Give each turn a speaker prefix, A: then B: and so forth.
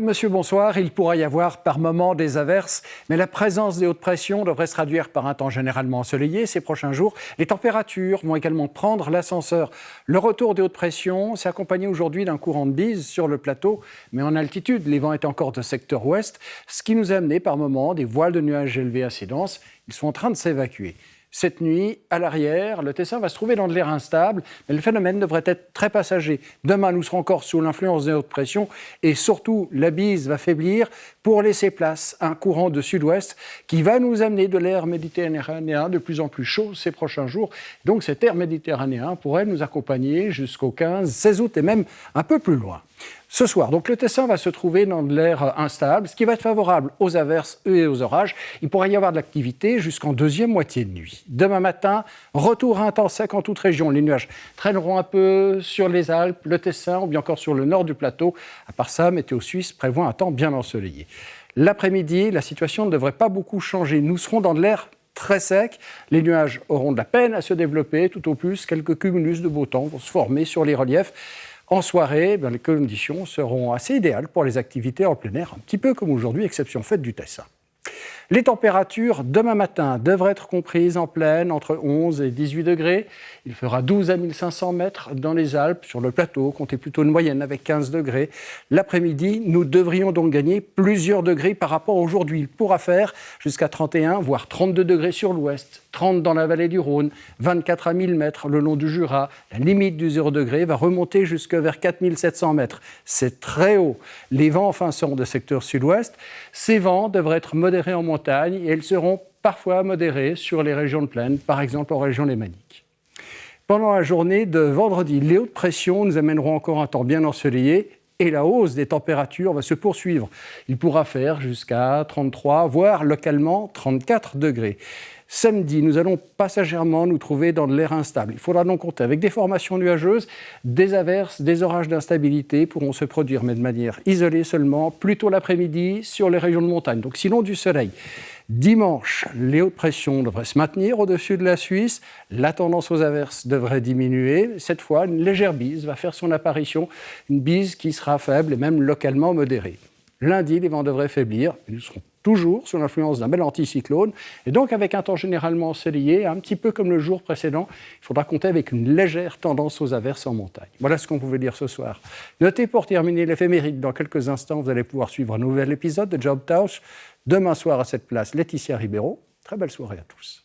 A: Monsieur, bonsoir. Il pourra y avoir par moments des averses, mais la présence des hautes pressions devrait se traduire par un temps généralement ensoleillé ces prochains jours. Les températures vont également prendre l'ascenseur. Le retour des hautes pressions s'est accompagné aujourd'hui d'un courant de bise sur le plateau, mais en altitude. Les vents étaient encore de secteur ouest, ce qui nous a amené par moments des voiles de nuages élevés assez denses. Ils sont en train de s'évacuer. Cette nuit, à l'arrière, le Tessin va se trouver dans de l'air instable, mais le phénomène devrait être très passager. Demain, nous serons encore sous l'influence des hautes pressions et surtout, la bise va faiblir pour laisser place à un courant de sud-ouest qui va nous amener de l'air méditerranéen de plus en plus chaud ces prochains jours. Donc cet air méditerranéen pourrait nous accompagner jusqu'au 15-16 août et même un peu plus loin. Ce soir, donc le Tessin va se trouver dans de l'air instable, ce qui va être favorable aux averses et aux orages. Il pourrait y avoir de l'activité jusqu'en deuxième moitié de nuit. Demain matin, retour à un temps sec en toute région. Les nuages traîneront un peu sur les Alpes, le Tessin ou bien encore sur le nord du plateau. À part ça, Météo Suisse prévoit un temps bien ensoleillé. L'après-midi, la situation ne devrait pas beaucoup changer. Nous serons dans de l'air très sec. Les nuages auront de la peine à se développer. Tout au plus, quelques cumulus de beau temps vont se former sur les reliefs. En soirée, les conditions seront assez idéales pour les activités en plein air, un petit peu comme aujourd'hui, exception faite du Tessin. Les températures, demain matin, devraient être comprises en plaine entre 11 et 18 degrés. Il fera 12 à 1500 mètres dans les Alpes. Sur le plateau, comptez plutôt une moyenne avec 15 degrés. L'après-midi, nous devrions donc gagner plusieurs degrés par rapport à aujourd'hui. Il pourra faire jusqu'à 31, voire 32 degrés sur l'ouest, 30 dans la vallée du Rhône, 24 à 1000 mètres le long du Jura. La limite du 0 degré va remonter jusque vers 4700 mètres. C'est très haut. Les vents, enfin, seront de secteur sud-ouest. Ces vents devraient être modérés en montagne et elles seront parfois modérées sur les régions de plaine, par exemple en région lémanique. Pendant la journée de vendredi, les hautes pressions nous amèneront encore un temps bien ensoleillé et la hausse des températures va se poursuivre. Il pourra faire jusqu'à 33, voire localement 34 degrés. Samedi, nous allons passagèrement nous trouver dans de l'air instable. Il faudra donc compter avec des formations nuageuses, des averses, des orages d'instabilité pourront se produire, mais de manière isolée seulement, plutôt l'après-midi sur les régions de montagne. Donc sinon du soleil. Dimanche, les hautes pressions devraient se maintenir au-dessus de la Suisse. La tendance aux averses devrait diminuer. Cette fois, une légère bise va faire son apparition, une bise qui sera faible et même localement modérée. Lundi, les vents devraient faiblir. Nous serons toujours sous l'influence d'un bel anticyclone. Et donc, avec un temps généralement ensoleillé, un petit peu comme le jour précédent, il faudra compter avec une légère tendance aux averses en montagne. Voilà ce qu'on pouvait dire ce soir. Notez pour terminer l'éphéméride. Dans quelques instants, vous allez pouvoir suivre un nouvel épisode de Job Tausch. Demain soir, à cette place, Laetitia Ribeiro. Très belle soirée à tous.